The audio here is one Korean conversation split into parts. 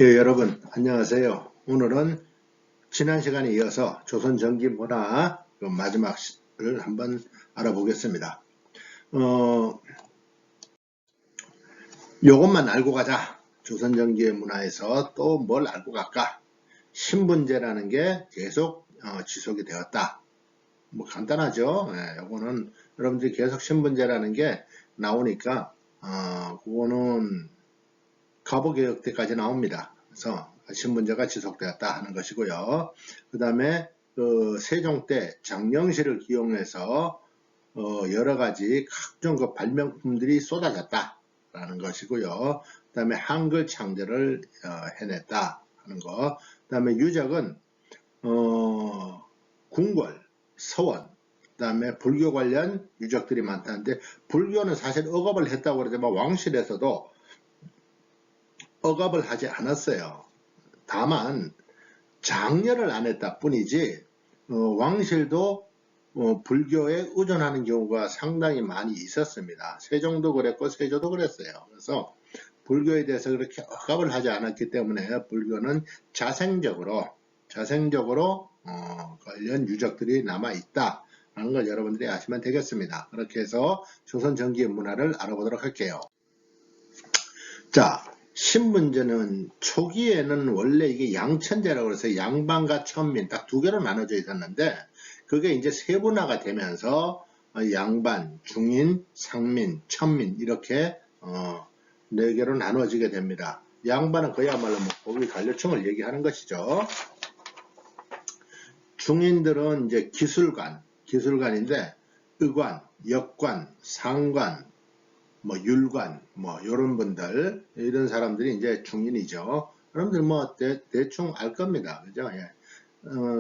예, 여러분, 안녕하세요. 오늘은 지난 시간에 이어서 조선 전기 문화 그 마지막을 한번 알아보겠습니다. 요것만 알고 가자. 조선 전기의 문화에서 또 뭘 알고 갈까? 신분제라는 게 계속 지속이 되었다. 뭐 간단하죠. 예, 요거는 여러분들이 계속 신분제라는 게 나오니까 그거는 갑오개혁 때까지 나옵니다. 그래서 신분제가 지속되었다 하는 것이고요. 그 다음에 그 세종 때 장영실을 기용해서 여러 가지 각종 그 발명품들이 쏟아졌다 라는 것이고요. 그 다음에 한글 창제를 해냈다 하는 거. 그 다음에 유적은 궁궐, 서원, 그 다음에 불교 관련 유적들이 많다는데, 불교는 사실 억압을 했다고 그러지만 왕실에서도 억압을 하지 않았어요. 다만 장려를 안 했다 뿐이지 왕실도 불교에 의존하는 경우가 상당히 많이 있었습니다. 세종도 그랬고 세조도 그랬어요. 그래서 불교에 대해서 그렇게 억압을 하지 않았기 때문에 불교는 자생적으로 관련 유적들이 남아있다 하는 걸 여러분들이 아시면 되겠습니다. 그렇게 해서 조선 전기의 문화를 알아보도록 할게요. 자, 신분제는 초기에는 원래 이게 양천제라고 해서 양반과 천민 딱 두 개로 나눠져 있었는데, 그게 이제 세분화가 되면서 양반, 중인, 상민, 천민 이렇게 네 개로 나눠지게 됩니다. 양반은 그야말로 뭐 고위 관료층을 얘기하는 것이죠. 중인들은 이제 기술관인데 의관, 역관, 상관, 뭐 율관, 뭐 이런 분들, 이런 사람들이 이제 중인이죠. 여러분들 뭐 대충 알 겁니다. 그죠? 예.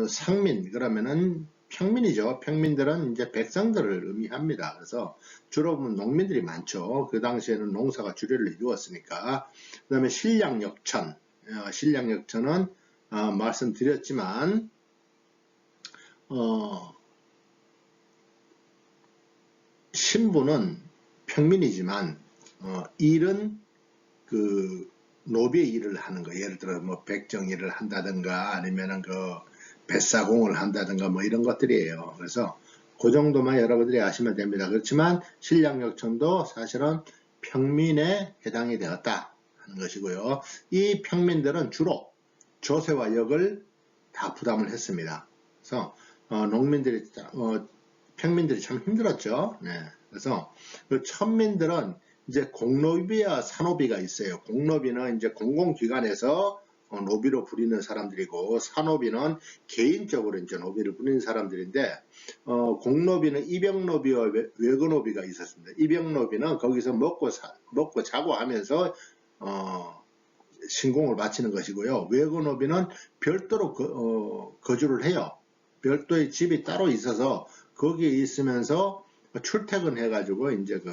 상민 그러면은 평민이죠. 평민들은 이제 백성들을 의미합니다. 그래서 주로 농민들이 많죠. 그 당시에는 농사가 주류를 이루었으니까. 그 다음에 신량역천, 신량역천은 말씀드렸지만 신부는 평민이지만 일은 그 노비의 일을 하는 거, 예를 들어 뭐 백정 일을 한다든가 아니면은 그 뱃사공을 한다든가 뭐 이런 것들이에요. 그래서 그 정도만 여러분들이 아시면 됩니다. 그렇지만 신량역천도 사실은 평민에 해당이 되었다 하는 것이고요. 이 평민들은 주로 조세와 역을 다 부담을 했습니다. 그래서 농민들이 평민들이 참 힘들었죠. 네. 그래서 그 천민들은 이제 공노비와 산노비가 있어요. 공노비는 이제 공공기관에서 노비로 부리는 사람들이고, 산노비는 개인적으로 이제 노비를 부리는 사람들인데, 공노비는 입역노비와 외거노비가 있었습니다. 입역노비는 거기서 먹고 자고 하면서 신공을 바치는 것이고요. 외거노비는 별도로 거주를 해요. 별도의 집이 따로 있어서 거기에 있으면서 출퇴근해가지고 이제 그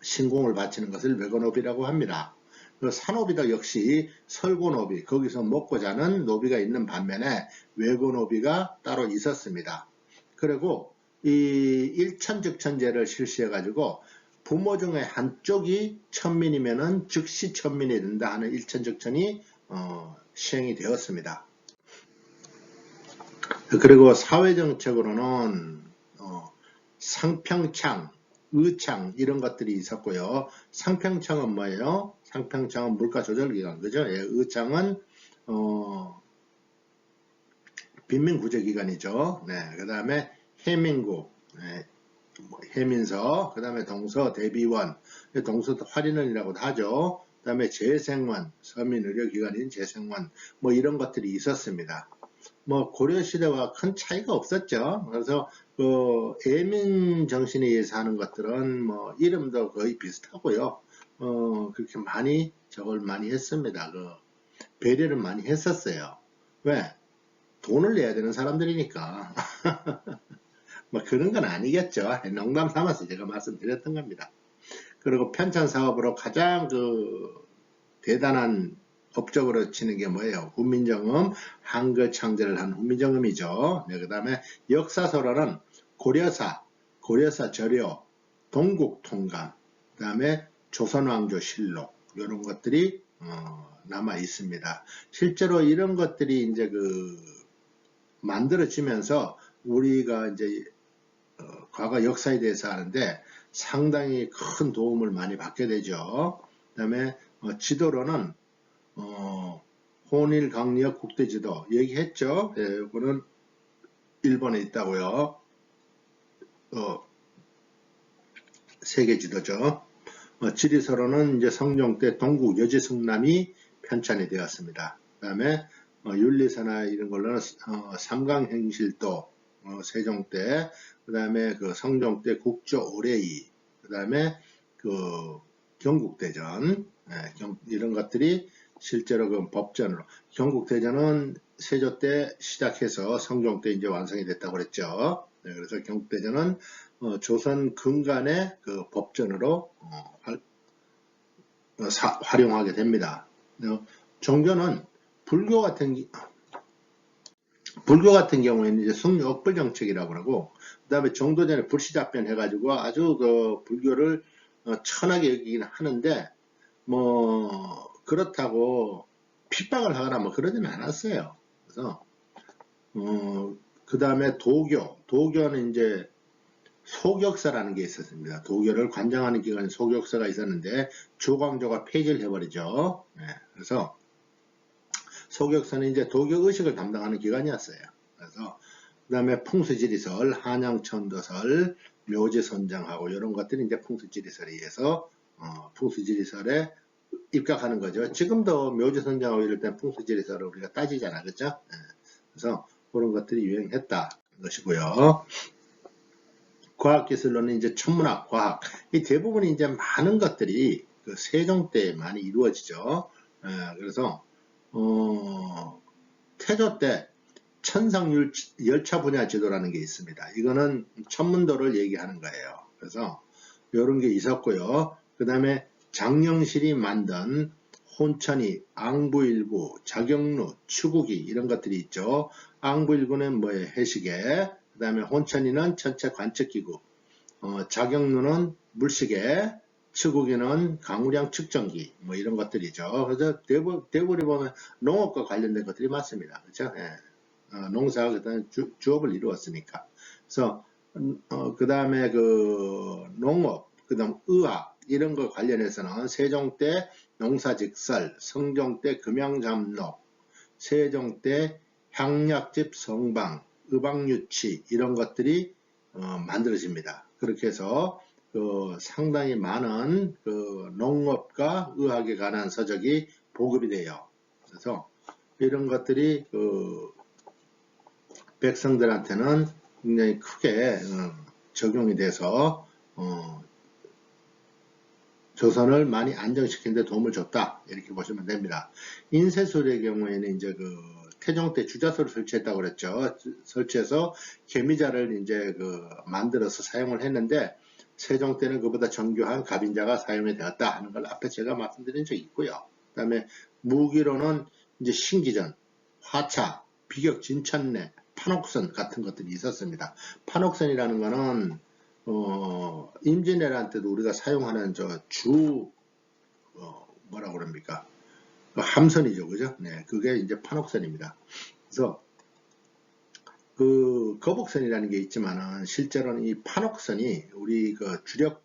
신공을 바치는 것을 외거노비라고 합니다. 그 산노비도 역시 설고노비, 거기서 먹고 자는 노비가 있는 반면에 외거노비가 따로 있었습니다. 그리고 이 일천즉천제를 실시해가지고 부모 중에 한쪽이 천민이면은 즉시 천민이 된다 하는 일천즉천이 시행이 되었습니다. 그리고 사회정책으로는 상평창, 의창 이런 것들이 있었고요. 상평창은 뭐예요? 상평창은 물가조절기관, 그죠? 예, 의창은 빈민구제기관이죠. 네, 그 다음에 해민구, 네, 해민서, 그 다음에 동서 대비원, 동서 활인원이라고도 하죠. 그 다음에 재생원, 서민의료기관인 재생원, 뭐 이런 것들이 있었습니다. 뭐 고려시대와 큰 차이가 없었죠. 그래서 그 애민 정신에 의해서 하는 것들은 뭐 이름도 거의 비슷하고요. 그렇게 저걸 많이 했습니다. 그 배려를 많이 했었어요. 왜? 돈을 내야 되는 사람들이니까. 뭐 그런 건 아니겠죠. 농담 삼아서 제가 말씀드렸던 겁니다. 그리고 편찬 사업으로 가장 그 대단한 법적으로 치는 게 뭐예요? 훈민정음, 한글 창제를 한 훈민정음이죠. 네, 그 다음에 역사서로는 고려사 저료, 동국통감, 그 다음에 조선왕조 실록 이런 것들이 남아 있습니다. 실제로 이런 것들이 이제 만들어지면서 우리가 이제 과거 역사에 대해서 하는데 상당히 큰 도움을 많이 받게 되죠. 그 다음에 지도로는 혼일 강력 국대지도 얘기했죠. 예, 이거는 일본에 있다고요. 세계 지도죠. 지리서로는 이제 성종 때 동국 여지승남이 편찬이 되었습니다. 그 다음에 윤리서나 이런 걸로는 삼강행실도 세종 때, 그 다음에 성종 때 국조오례이, 그 다음에 경국대전, 이런 것들이 실제로 법전으로, 경국대전은 세조 때 시작해서 성종 때 이제 완성이 됐다고 그랬죠. 네, 그래서 경국대전은 조선 근간의 법전으로 활용하게 됩니다. 종교는 불교 같은 경우에는 이제 승려억불 정책이라고 그러고, 그 다음에 정도전에 불시잡변 해가지고 아주 불교를 천하게 여기긴 하는데, 그렇다고 핍박을 하거나 그러지는 않았어요. 그래서, 그 다음에 도교는 이제 소격사라는 게 있었습니다. 도교를 관장하는 기관에 소격사가 있었는데, 조광조가 폐지를 해버리죠. 네, 그래서, 소격사는 이제 도교 의식을 담당하는 기관이었어요. 그래서 그 다음에 풍수지리설, 한양천도설, 묘지선정하고 이런 것들이 이제 풍수지리설에 의해서 풍수지리설에 입각하는 거죠. 지금도 묘지선정하고 이럴 때 풍수지리설을 우리가 따지잖아, 그렇죠? 그래서 그런 것들이 유행했다 것이고요. 과학기술로는 이제 천문학, 과학 이 대부분이 이제 많은 것들이 세종 때 많이 이루어지죠. 그래서 태조 때 천상 열차 분야 지도라는 게 있습니다. 이거는 천문도를 얘기하는 거예요. 그래서 이런 게 있었고요. 그 다음에 장영실이 만든 혼천이, 앙부일구, 자경루, 추구기 이런 것들이 있죠. 앙부일구는 뭐예요? 해시계. 그 다음에 혼천이는 천체 관측기구. 자경루는 물시계. 추구기는 강우량 측정기 이런 것들이죠. 그래서 대부분이 보면 농업과 관련된 것들이 많습니다. 그렇죠? 예. 농사가 그다음에 주업을 이루었으니까. 그래서 그 다음에 농업, 그다음 의학 이런 거 관련해서는 세종 때 농사직설, 성종 때 금양잡록, 세종 때 향약집 성방, 의방유치 이런 것들이 만들어집니다. 그렇게 해서 상당히 많은 농업과 의학에 관한 서적이 보급이 돼요. 그래서 이런 것들이 백성들한테는 굉장히 크게 적용이 돼서 조선을 많이 안정시키는 데 도움을 줬다 이렇게 보시면 됩니다. 인쇄술의 경우에는 이제 태종 때 주자소를 설치했다고 그랬죠. 설치해서 개미자를 이제 만들어서 사용을 했는데 세종 때는 그보다 정교한 갑인자가 사용이 되었다 하는 걸 앞에 제가 말씀드린 적이 있고요. 그 다음에 무기로는 이제 신기전, 화차, 비격, 진천래, 판옥선 같은 것들이 있었습니다. 판옥선이라는 거는 임진왜란 때도 우리가 사용하는 뭐라고 그럽니까? 함선이죠, 그죠? 네, 그게 이제 판옥선입니다. 그래서 거북선이라는 게 있지만은 실제로는 이 판옥선이 우리 주력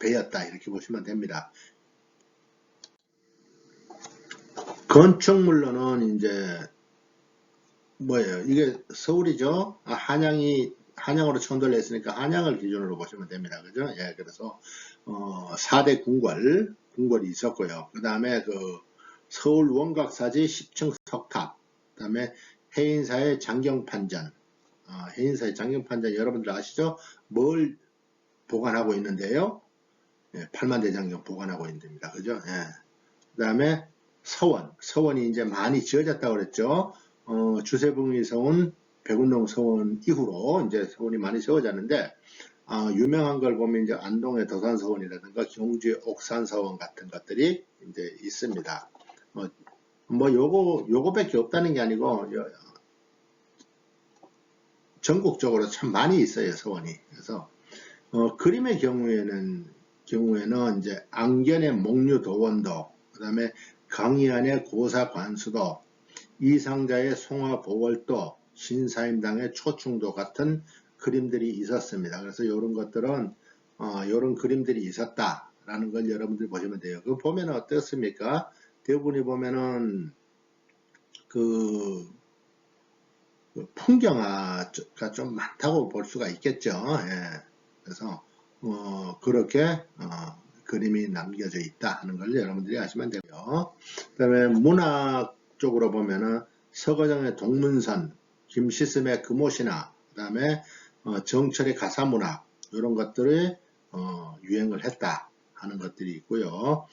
배였다 이렇게 보시면 됩니다. 건축물로는 이제 뭐예요? 이게 서울이죠. 한양으로 천도를 했으니까 한양을 기준으로 보시면 됩니다. 그죠? 예, 그래서 4대 궁궐이 있었고요. 그 다음에 서울 원각사지 10층 석탑, 그 다음에 해인사의 장경판전, 해인사의 장경판전 여러분들 아시죠? 뭘 보관하고 있는데요? 예, 팔만대장경 보관하고 있는 데입니다. 그죠? 예. 그 다음에 서원이 이제 많이 지어졌다고 그랬죠. 주세붕이 서원, 백운동 서원 이후로 이제 서원이 많이 세워졌는데, 유명한 걸 보면 이제 안동의 도산서원이라든가 경주의 옥산서원 같은 것들이 이제 있습니다. 요거밖에 없다는 게 아니고, 전국적으로 참 많이 있어요, 서원이. 그래서, 그림의 경우에는 이제 안견의 목류도원도, 그 다음에 강희안의 고사관수도, 이상자의 송화보월도, 신사임당의 초충도 같은 그림들이 있었습니다. 그래서 이런 것들은 이런 그림들이 있었다라는 걸 여러분들이 보시면 돼요. 그 보면 어떻습니까? 대부분이 보면은 그 풍경화가 좀 많다고 볼 수가 있겠죠. 예. 그래서 그렇게 그림이 남겨져 있다 하는 걸 여러분들이 아시면 되고요. 그 다음에 문학 쪽으로 보면은 서거정의 동문선, 김시슴의 금오신화, 그 다음에 정철의 가사문학, 이런 것들이 유행을 했다 하는 것들이 있고요.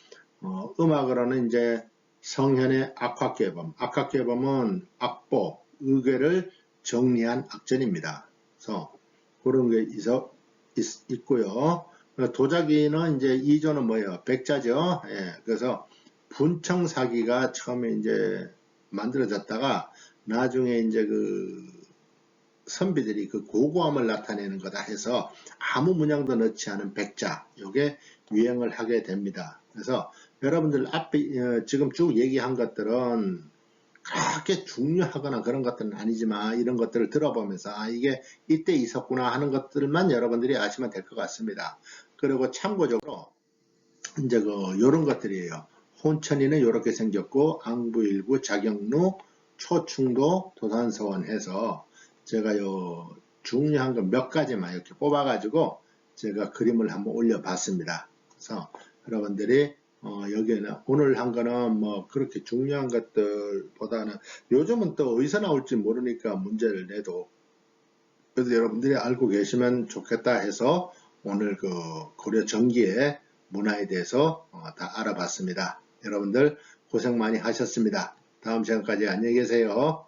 음악으로는 이제 성현의 악학계범, 악학계범은 악보, 의궤를 정리한 악전입니다. 그래서 그런 게 있고요. 도자기는 이제 이조는 뭐예요? 백자죠. 예, 그래서 분청사기가 처음에 이제 만들어졌다가 나중에 이제 그 선비들이 그 고고함을 나타내는 거다 해서 아무 문양도 넣지 않은 백자, 요게 유행을 하게 됩니다. 그래서 여러분들 앞에 지금 쭉 얘기한 것들은 그렇게 중요하거나 그런 것들은 아니지만 이런 것들을 들어보면서 이게 이때 있었구나 하는 것들만 여러분들이 아시면 될 것 같습니다. 그리고 참고적으로 이제 요런 것들이에요. 혼천이는 이렇게 생겼고 앙부일부, 자경루, 초충도, 도산서원 해서 제가 요 중요한 거 몇 가지만 이렇게 뽑아가지고 제가 그림을 한번 올려봤습니다. 그래서 여러분들이 여기에는 오늘 한 거는 뭐 그렇게 중요한 것들보다는 요즘은 또 어디서 나올지 모르니까 문제를 내도 그래도 여러분들이 알고 계시면 좋겠다 해서 오늘 그 고려 전기의 문화에 대해서 다 알아봤습니다. 여러분들 고생 많이 하셨습니다. 다음 시간까지 안녕히 계세요.